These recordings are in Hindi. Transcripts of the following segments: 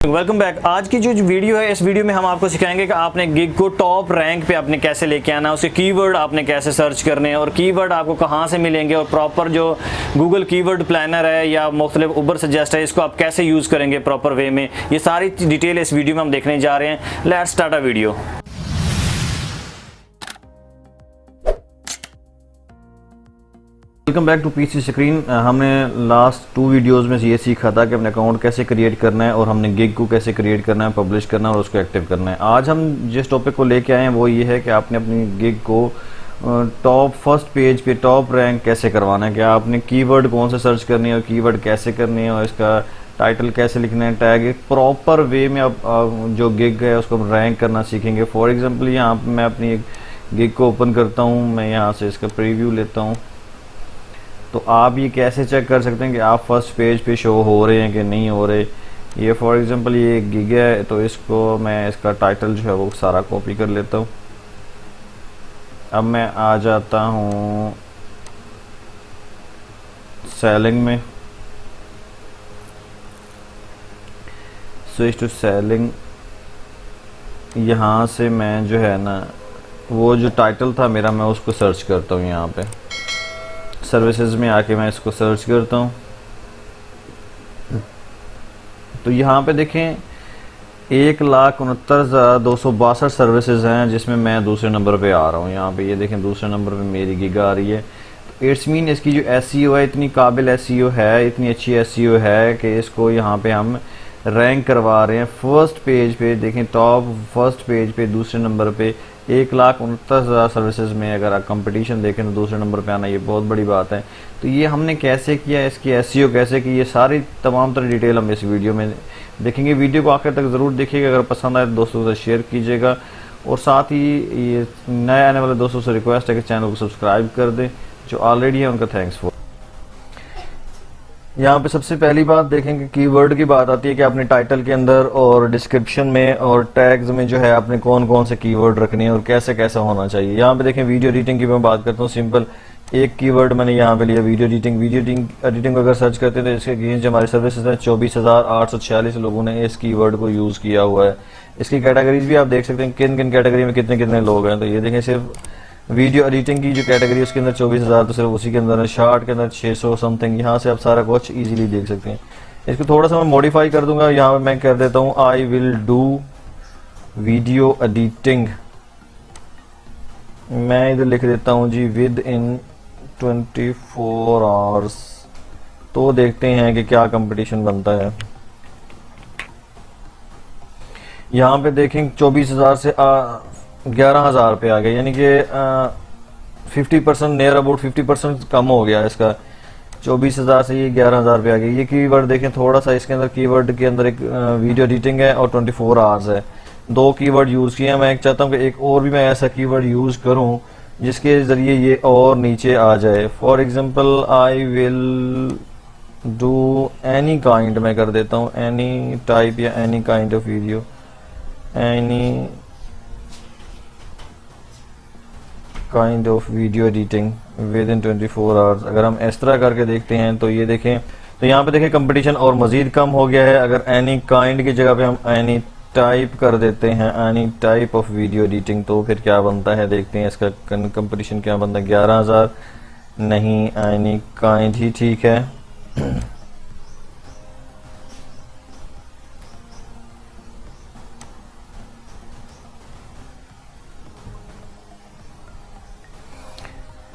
Welcome back. आज की जो वीडियो है, इस वीडियो में हम आपको सिखाएंगे कि आपने गिग को टॉप रैंक पे आपने कैसे लेके आना है, उसके कीवर्ड आपने कैसे सर्च करने हैं और कीवर्ड आपको कहाँ से मिलेंगे और प्रॉपर जो गूगल कीवर्ड प्लानर है या मुख्तलिफ उबर सजेस्ट है, इसको आप कैसे यूज़ करेंगे प्रॉपर वे में। ये सारी डिटेल इस वीडियो में हम देखने जा रहे हैं। Let's start a video. Welcome back to PC screen. हमने लास्ट 2 वीडियोस में ये सीखा था कि अपने अकाउंट कैसे क्रिएट करना है और हमने गिग को कैसे क्रिएट करना है, पब्लिश करना है और उसको एक्टिव करना है। आज हम जिस टॉपिक को लेके आए हैं वो ये है कि आपने अपनी गिग को टॉप फर्स्ट पेज पे टॉप रैंक कैसे करवाना है। क्या आपने कीवर्ड कौन से सर्च करनी है और कीवर्ड कैसे करनी है और इसका टाइटल कैसे लिखना है, टैग एक प्रॉपर वे में आप जो गिग है उसको रैंक करना सीखेंगे। फॉर एग्जाम्पल यहाँ पर मैं अपनी गिग को ओपन करता हूँ, मैं यहाँ से इसका प्रीव्यू लेता हूँ। तो आप ये कैसे चेक कर सकते हैं कि आप फर्स्ट पेज पे शो हो रहे हैं कि नहीं हो रहे। ये फॉर एग्जांपल ये गिग है तो इसको मैं इसका टाइटल जो है वो सारा कॉपी कर लेता हूँ। अब मैं आ जाता हूँ सेलिंग में, स्विच टू सेलिंग। यहाँ से मैं जो है ना वो जो टाइटल था मेरा, मैं उसको सर्च करता हूँ। यहाँ पे सर्विसेज में आके मैं इसको सर्च करता हूँ। तो यहाँ पे देखें 1,69,262 सर्विसेज हैं जिसमें मैं दूसरे नंबर पे आ रहा हूँ। यहाँ पे ये देखें दूसरे नंबर पे मेरी गिग आ रही है। तो इट्स मीन इसकी जो एसईओ है इतनी काबिल एसईओ है, इतनी अच्छी एसईओ है कि इसको यहाँ पे हम रैंक करवा रहे हैं। फर्स्ट पेज पे देखें, टॉप फर्स्ट पेज पे दूसरे नंबर पे 1,69,000 सर्विसेज में अगर आप कंपटीशन देखें तो दूसरे नंबर पे आना ये बहुत बड़ी बात है। तो ये हमने कैसे किया, इसकी एसईओ कैसे की, ये सारी तमाम तरह डिटेल हम इस वीडियो में देखेंगे। वीडियो को आखिर तक ज़रूर देखिएगा। अगर पसंद आए तो दोस्तों के साथ शेयर कीजिएगा और साथ ही ये नए आने वाले दोस्तों से रिक्वेस्ट है कि चैनल को सब्सक्राइब कर दें। जो ऑलरेडी है उनका थैंक्स फॉर। यहाँ पे सबसे पहली बात देखेंगे कीवर्ड की बात आती है कि आपने टाइटल के अंदर और डिस्क्रिप्शन में और टैग्स में जो है आपने कौन कौन से कीवर्ड रखने हैं और कैसे कैसा होना चाहिए। यहाँ पे देखें वीडियो एडिटिंग की मैं बात करता हूँ। सिंपल एक कीवर्ड मैंने यहाँ पे लिया वीडियो एडिटिंग। वीडियो एडिटिंग को अगर सर्च करते हैं तो इसके अगेंस्ट हमारे सर्विसेज हैं 24,846 लोगों ने इस कीवर्ड को यूज़ किया हुआ है। इसकी कैटेगरीज भी आप देख सकते हैं किन किन कैटेगरी में कितने कितने लोग हैं। तो ये देखें सिर्फ वीडियो एडिटिंग की जो कैटेगरी उसके अंदर 24,000, तो सिर्फ उसी के अंदर है। शार्ट के अंदर 600 समथिंग। यहाँ से आप सारा कुछ इजीली देख सकते हैं। इसको थोड़ा सा मैं मॉडिफाई कर दूंगा। यहाँ पे मैं कर देता हूँ I will do video editing. मैं इधर लिख देता हूँ जी विद इन 24 आवर्स। तो देखते हैं कि क्या कंपटीशन बनता है। यहाँ पे देखें 24,000 से 11,000 पे आ गया, यानी कि 50% नियर अबाउट 50% कम हो गया इसका। 24,000 से ये 11,000 पे आ गया। ये कीवर्ड देखें थोड़ा सा, इसके अंदर कीवर्ड के अंदर एक वीडियो एडिटिंग है और 24 आवर्स है। 2 कीवर्ड यूज़ किए हैं। मैं चाहता हूँ कि एक और भी मैं ऐसा कीवर्ड यूज़ करूँ जिसके ज़रिए ये और नीचे आ जाए। For example I will do any kind, मैं कर देता हूँ एनी टाइप या any kind of video, any kind of video editing with in 24 hours. अगर हम इस तरह करके देखते हैं तो ये देखें, तो यहाँ पे देखें कंपटीशन और मज़ीद कम हो गया है। अगर एनी काइंड की जगह पे हम एनी टाइप कर देते हैं, any type of video editing, तो फिर क्या बनता है देखते हैं। इसका कंपटीशन क्या बनता है, 11,000 नहीं, एनी काइंड ही ठीक है।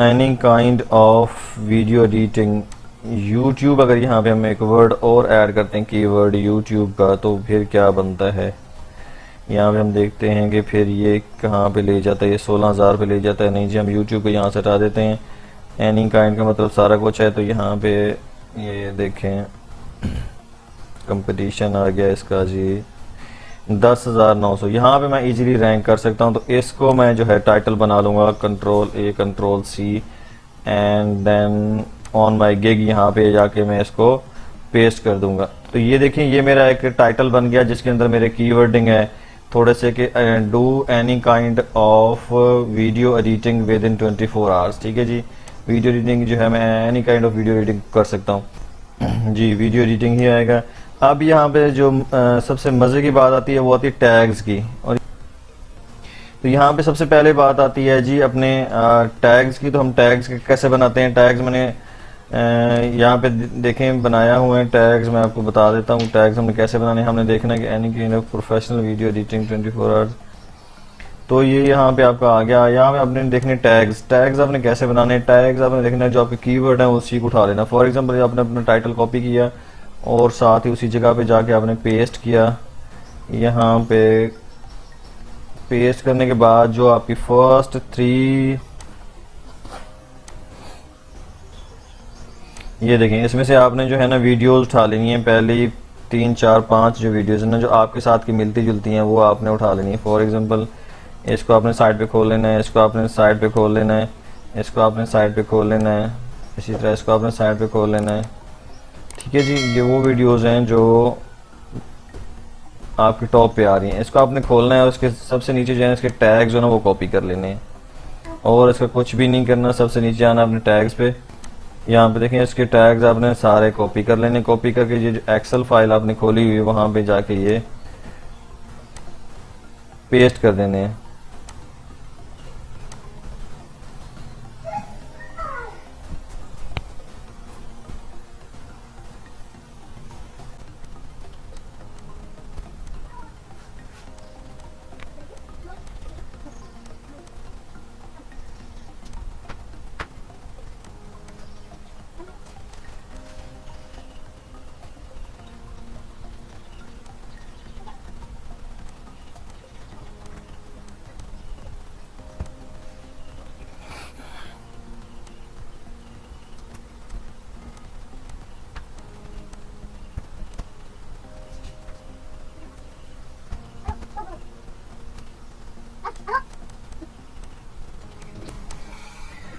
Any kind of video editing YouTube. अगर यहाँ पे हम एक वर्ड और ऐड करते हैं कीवर्ड यूट्यूब का, तो फिर क्या बनता है। यहाँ पे हम देखते हैं कि फिर ये कहाँ पे ले जाता है, ये 16,000 पे ले जाता है। नहीं जी, हम यूट्यूब को यहाँ से हटा देते हैं। एनी काइंड का मतलब सारा कुछ है। तो यहाँ पे ये देखें कंपटीशन आ गया इसका जी 10,900। यहाँ पे मैं इजीली रैंक कर सकता हूँ। तो इसको मैं जो है टाइटल बना लूँगा Ctrl+A Ctrl+C and then on my gig. यहाँ पे जाके मैं इसको पेस्ट कर दूंगा। तो ये देखें ये मेरा एक टाइटल बन गया जिसके अंदर मेरे कीवर्डिंग है थोड़े से कि do any kind of video editing with in 24 hours. ठीक है जी, वीडियो एडिटिंग जो है मैं any kind of video editing कर सकता हूँ जी, वीडियो एडिटिंग ही आएगा। अब यहाँ पे जो सबसे मजे की बात आती है वो आती है टैग्स की। और तो यहाँ पे सबसे पहले बात आती है जी अपने टैग्स की। तो हम टैग्स कैसे बनाते हैं। टैग्स मैंने यहाँ पे देखें बनाया हुए हैं टैग्स। मैं आपको बता देता हूँ टैग्स हमने कैसे बनाने हैं। हमने देखना है कि any kind of professional video editing 24 hours. तो ये यहाँ पे आपका आ गया। यहाँ पे आपने देखने टैग्स। टैग्स आपने कैसे बनाने हैं। टैग्स आपने देखना है जो आपके कीवर्ड है उसी को उठा लेना। फॉर एग्जांपल आपने अपना टाइटल कॉपी किया और साथ ही उसी जगह पे जाके आपने पेस्ट किया। यहाँ पे पेस्ट करने के बाद जो आपकी फर्स्ट 3 ये देखें, इसमें से आपने जो है ना वीडियोस उठा लेनी है। पहली 3 4 5 जो वीडियोस है ना जो आपके साथ की मिलती जुलती हैं वो आपने उठा लेनी है। फॉर एग्जांपल इसको आपने साइड पे खोल लेना है, इसको आपने साइड पे खोल लेना है, इसको आपने साइड पे खोल लेना है, इसी तरह इसको आपने साइड पे खोल लेना है। ठीक है जी, ये वो वीडियोस हैं जो आपके टॉप पे आ रही हैं। इसको आपने खोलना है, उसके सबसे नीचे जो है इसके टैग्स जो है ना वो कॉपी कर लेने हैं और इसका कुछ भी नहीं करना। सबसे नीचे आना अपने टैग्स पे। यहाँ पे देखें इसके टैग्स आपने सारे कॉपी कर लेने। कॉपी करके ये जो एक्सेल फाइल आपने खोली हुई है वहां पे जाके ये पेस्ट कर देने हैं।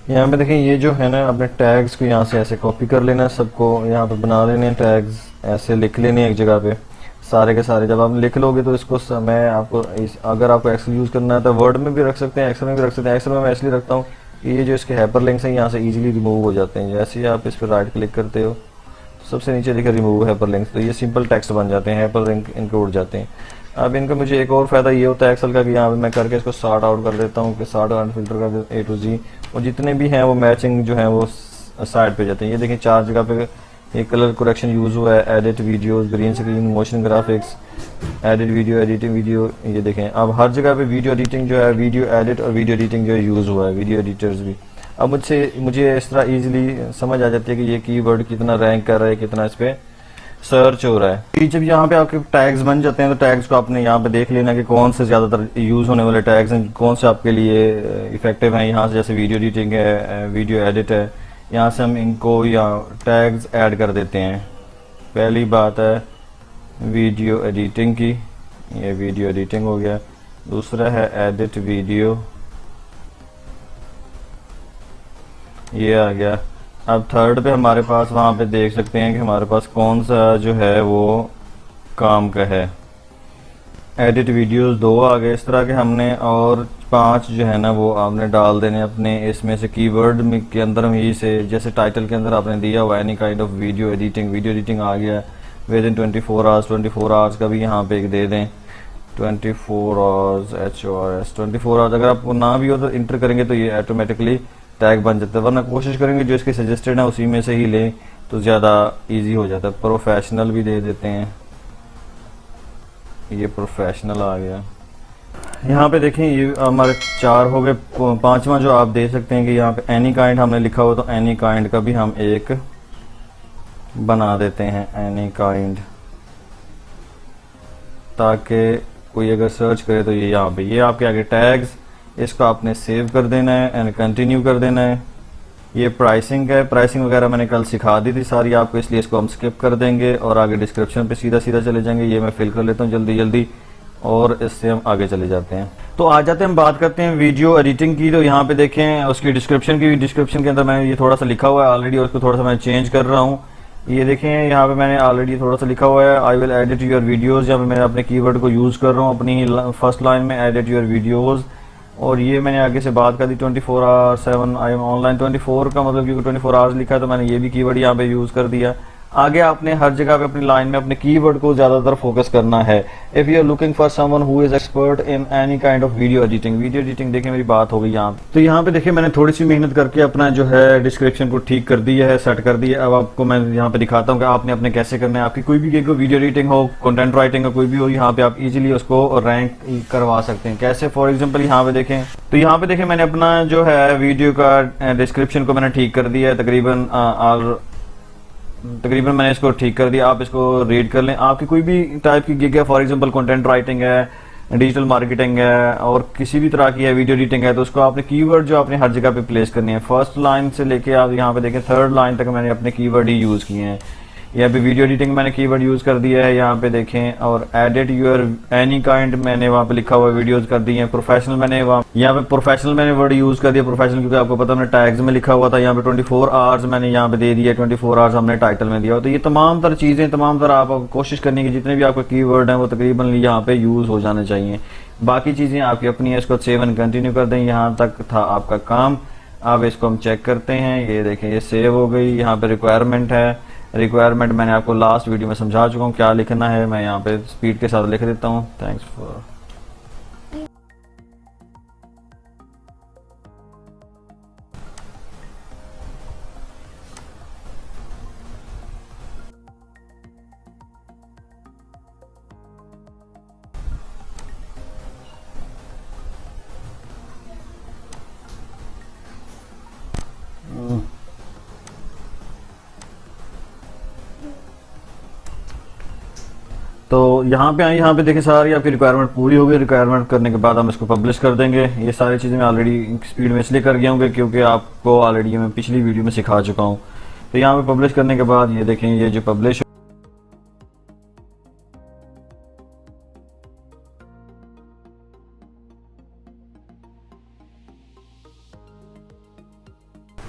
यहाँ पे देखें ये जो है ना अपने टैग्स को यहाँ से ऐसे कॉपी कर लेना, सबको यहाँ पे बना लेने टैग्स, ऐसे लिख लेने एक जगह पे सारे के सारे। जब आप लिख लोगे तो इसको मैं आपको अगर आपको एक्सेल यूज करना है तो वर्ड में भी रख सकते हैं, एक्सेल में भी रख सकते हैं। एक्सेल में मैं इसलिए रखता हूँ कि ये जो इसके हाइपर लिंक्स हैं यहाँ से इजीली रिमूव हो जाते हैं। जैसे ही आप इस पर राइट क्लिक करते हो सबसे नीचे देखिए रिमूव हाइपर लिंक्स, तो ये सिंपल टेक्स्ट बन जाते हैं, हाइपर लिंक इनके उड़ जाते हैं। अब इनका मुझे एक और फायदा ये होता है एक्सेल का कि यहाँ पे मैं करके इसको सॉर्ट आउट कर देता हूँ कि सॉर्ट आउट फिल्टर कर देता A to Z और जितने भी हैं वो मैचिंग जो है वो साइड पे जाते हैं। ये देखिए 4 जगह पे एक कलर करेक्शन यूज हुआ है, edit videos, green screen, motion graphics, edit video, editing video. ये देखें अब हर जगह पे वीडियो एडिटिंग जो है, वीडियो एडिट और वीडियो एडिटिंग जो है यूज हुआ है, वीडियो एडिटर्स भी। अब मुझे इस तरह इजीली समझ आ जाती है कि ये कीवर्ड कितना रैंक कर रहा है, कितना इस पे सर्च हो रहा है। जब यहाँ पे आपके टैग्स बन जाते हैं तो टैग्स को आपने यहाँ पे देख लेना कि कौन से ज्यादातर यूज होने वाले टैग्स हैं, कौन से आपके लिए इफेक्टिव हैं। यहाँ से जैसे वीडियो एडिटिंग है, वीडियो एडिट है, यहाँ से हम इनको या टैग्स ऐड कर देते हैं। पहली बात है वीडियो एडिटिंग की, ये वीडियो एडिटिंग हो गया। दूसरा है एडिट वीडियो, ये आ गया। अब थर्ड पे हमारे पास वहां पे देख सकते हैं कि हमारे पास कौन सा जो है वो काम का है। एडिट वीडियोस 2 आ गए इस तरह के हमने, और 5 जो है ना वो आपने डाल देने अपने इसमें से कीवर्ड के अंदर ही से। जैसे टाइटल के अंदर आपने दिया हुआ any kind of video editing आ गया विद इन 24 आवर्स। 24 आवर्स का भी यहाँ पे एक दे दें 24 आवर्स HORS 24 आवर्स। अगर आपको ना भी हो तो इंटर करेंगे तो ये ऑटोमेटिकली टैग बन जाता है, वरना कोशिश करेंगे जो इसके सजेस्टेड है उसी में से ही लें तो ज़्यादा इजी हो जाता है। प्रोफेशनल भी दे देते हैं, ये प्रोफेशनल आ गया। यहाँ पे देखें ये हमारे 4 हो गए। 5वां जो आप दे सकते हैं कि यहाँ पे एनी काइंड हमने लिखा हो तो एनी काइंड का भी हम एक बना देते हैं, एनी काइंड, ताकि कोई अगर सर्च करे तो ये यहाँ पे ये आपके आगे टैग्स। इसको आपने सेव कर देना है एंड कंटिन्यू कर देना है। ये प्राइसिंग है, प्राइसिंग वगैरह मैंने कल सिखा दी थी सारी आपको, इसलिए इसको हम स्किप कर देंगे और आगे डिस्क्रिप्शन पे सीधा सीधा चले जाएंगे। ये मैं फिल कर लेता हूँ जल्दी जल्दी और इससे हम आगे चले जाते हैं। तो आ जाते हैं हम बात करते हैं वीडियो एडिटिंग की। तो यहाँ पे देखें उसकी डिस्क्रिप्शन की, डिस्क्रिप्शन के अंदर मैंने ये थोड़ा सा लिखा हुआ है ऑलरेडी और उसको थोड़ा सा मैं चेंज कर रहा हूँ। ये देखें यहाँ पे मैंने ऑलरेडी थोड़ा सा लिखा हुआ है I will edit your videos. यहाँ पे मैं अपने कीवर्ड को यूज कर रहा हूँ अपनी फर्स्ट लाइन में, एडिट योर वीडियोज। और ये मैंने आगे से बात कर दी 24 आवर्स 7 आई एम ऑनलाइन। 24 का मतलब क्योंकि 24 आवर्स लिखा है तो मैंने ये भी कीवर्ड यहाँ पे यूज कर दिया। आगे आपने हर जगह पे अपनी लाइन में अपने कीवर्ड को ज्यादातर फोकस करना है। If you are looking for someone who is expert in any kind of video editing, देखिए मेरी बात हो गई यहाँ। तो यहाँ पे देखिए मैंने थोड़ी सी मेहनत करके अपना जो है डिस्क्रिप्शन को ठीक कर दिया है, सेट कर दिया। अब आपको मैं यहाँ पे दिखाता हूँ कि आपने अपने कैसे करना है। आपकी कोई भी वीडियो एडिटिंग हो, कंटेंट राइटिंग हो, कोई भी हो, यहाँ पे आप इजीली उसको रैंक करवा सकते हैं। कैसे? फॉर एग्जांपल यहाँ पे देखें, तो यहाँ पे देखें मैंने अपना जो है वीडियो का डिस्क्रिप्शन को मैंने ठीक कर दिया है। तकरीबन मैंने इसको ठीक कर दिया। आप इसको रीड कर लें। आपकी कोई भी टाइप की गिग है, फॉर एग्जांपल कंटेंट राइटिंग है, डिजिटल मार्केटिंग है और किसी भी तरह की है, वीडियो एडिटिंग है, तो उसको आपने कीवर्ड जो आपने हर जगह पे प्लेस करनी है। फर्स्ट लाइन से लेके आप यहाँ पे देखें थर्ड लाइन तक मैंने अपने कीवर्ड ही यूज किए हैं। यहाँ पे वीडियो एडिटिंग मैंने कीवर्ड यूज कर दिया है यहाँ पे देखें, और एडिट योर एनी काइंड मैंने वहाँ पे लिखा हुआ वीडियोस कर दिए हैं। प्रोफेशनल मैंने यहाँ पे प्रोफेशनल मैंने वर्ड यूज कर दिया प्रोफेशनल, क्योंकि आपको पता मैंने टैग्स में लिखा हुआ था। यहाँ पे 24 आवर्स मैंने यहाँ पे दे दिया, 24 आवर्स हमने टाइटल में दिया। तो ये तमाम तरह चीजें, तमाम तरह आप कोशिश करने की जितने भी आपके कीवर्ड हैं वो तकरीबन यहाँ पे यूज हो जाने चाहिए। बाकी चीजें आपकी अपनी है, इसको सेव एंड कंटिन्यू कर दें। यहाँ तक था आपका काम। अब इसको हम चेक करते हैं। ये देखें ये सेव हो गई। यहाँ पे रिक्वायरमेंट है। रिक्वायरमेंट मैंने आपको लास्ट वीडियो में समझा चुका हूँ क्या लिखना है। मैं यहाँ पे स्पीड के साथ लिख देता हूँ। Thanks for. तो यहाँ पे आए, यहाँ पे देखें सारी आपकी रिक्वायरमेंट पूरी हो गई। रिक्वायरमेंट करने के बाद हम इसको पब्लिश कर देंगे। ये सारी चीज़ें मैं ऑलरेडी स्पीड में इसलिए कर गया हूँ क्योंकि आपको ऑलरेडी मैं पिछली वीडियो में सिखा चुका हूँ। तो यहाँ पे पब्लिश करने के बाद ये देखें ये जो publish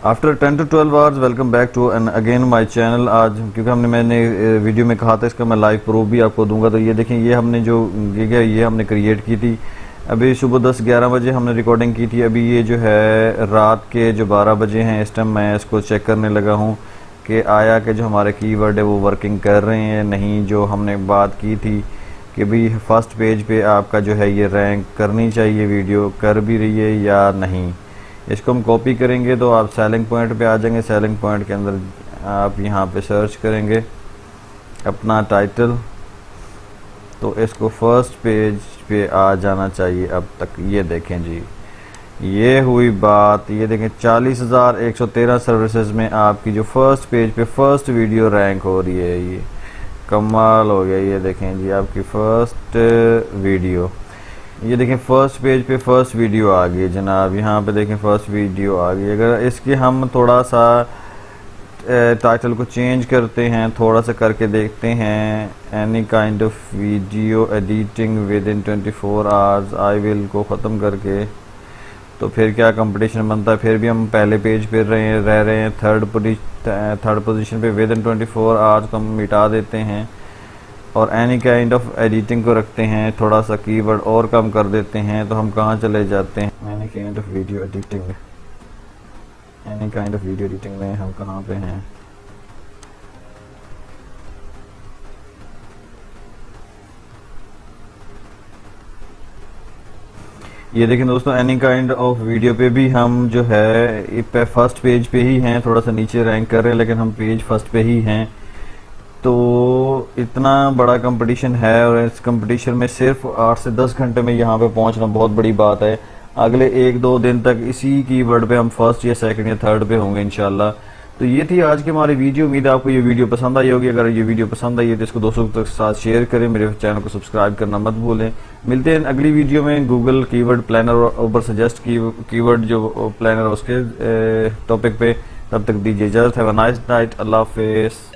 after 10 to 12 hours welcome back to and again my channel. आज क्योंकि मैंने वीडियो में कहा था इसका मैं लाइव प्रूफ भी आपको दूंगा। तो ये देखें ये हमने जो गिग है ये हमने क्रिएट की थी। अभी सुबह 10-11 बजे हमने रिकॉर्डिंग की थी। अभी ये जो है रात के जो 12 बजे हैं इस टाइम मैं इसको चेक करने लगा हूँ कि आया कि जो हमारे कीवर्ड है वो वर्किंग कर रहे हैं नहीं। जो हमने बात की थी कि भाई फर्स्ट पेज पे आपका जो है ये रैंक करनी चाहिए, वीडियो कर भी रही है या नहीं। इसको हम कॉपी करेंगे तो आप सेलिंग पॉइंट पे आ जाएंगे। सेलिंग पॉइंट के अंदर आप यहाँ पे सर्च करेंगे अपना टाइटल, तो इसको फर्स्ट पेज पे आ जाना चाहिए। अब तक ये देखें जी, ये हुई बात। ये देखें 40,113 सर्विसेज में आपकी जो फर्स्ट पेज पे फर्स्ट वीडियो रैंक हो रही है। ये कमाल हो गया। ये देखें जी आपकी फर्स्ट वीडियो, ये देखें फर्स्ट पेज पे फर्स्ट वीडियो आ गई जनाब। यहाँ पे देखें फर्स्ट वीडियो आ गई। अगर इसके हम थोड़ा सा टाइटल को चेंज करते हैं, थोड़ा सा करके देखते हैं, any kind of video editing with in 24 hours I will को ख़त्म करके, तो फिर क्या कंपटीशन बनता है। फिर भी हम पहले पेज पे रह रहे हैं, थर्ड पोजीशन पे विद इन 24 आवर्स को हम मिटा देते हैं और एनी काइंड ऑफ एडिटिंग को रखते हैं, थोड़ा सा कीवर्ड और कम कर देते हैं। तो हम कहाँ चले जाते हैं, any kind of video editing, any kind of video editing में हम कहाँ पे हैं। ये देखें दोस्तों एनी काइंड ऑफ वीडियो पे भी हम जो है फर्स्ट पेज पे ही हैं, थोड़ा सा नीचे रैंक कर रहे हैं लेकिन हम पेज फर्स्ट पे ही हैं। तो इतना बड़ा कंपटीशन है और इस कंपटीशन में सिर्फ 8 से 10 घंटे में यहाँ पे पहुँचना बहुत बड़ी बात है। अगले 1-2 दिन तक इसी कीवर्ड पे हम फर्स्ट या सेकंड या थर्ड पे होंगे इंशाल्लाह। तो ये थी आज की हमारी वीडियो। उम्मीद है आपको ये वीडियो पसंद आई होगी। अगर ये वीडियो पसंद आई है तो इसको दोस्तों के साथ शेयर करें। मेरे चैनल को सब्सक्राइब करना मत भूलें। मिलते हैं अगली वीडियो में गूगल कीवर्ड प्लानर ऊपर सजेस्ट कीवर्ड जो प्लानर उसके टॉपिक पे। तब तक दीजिए इजाज़त। Have a nice night. अल्लाह हाफिज़।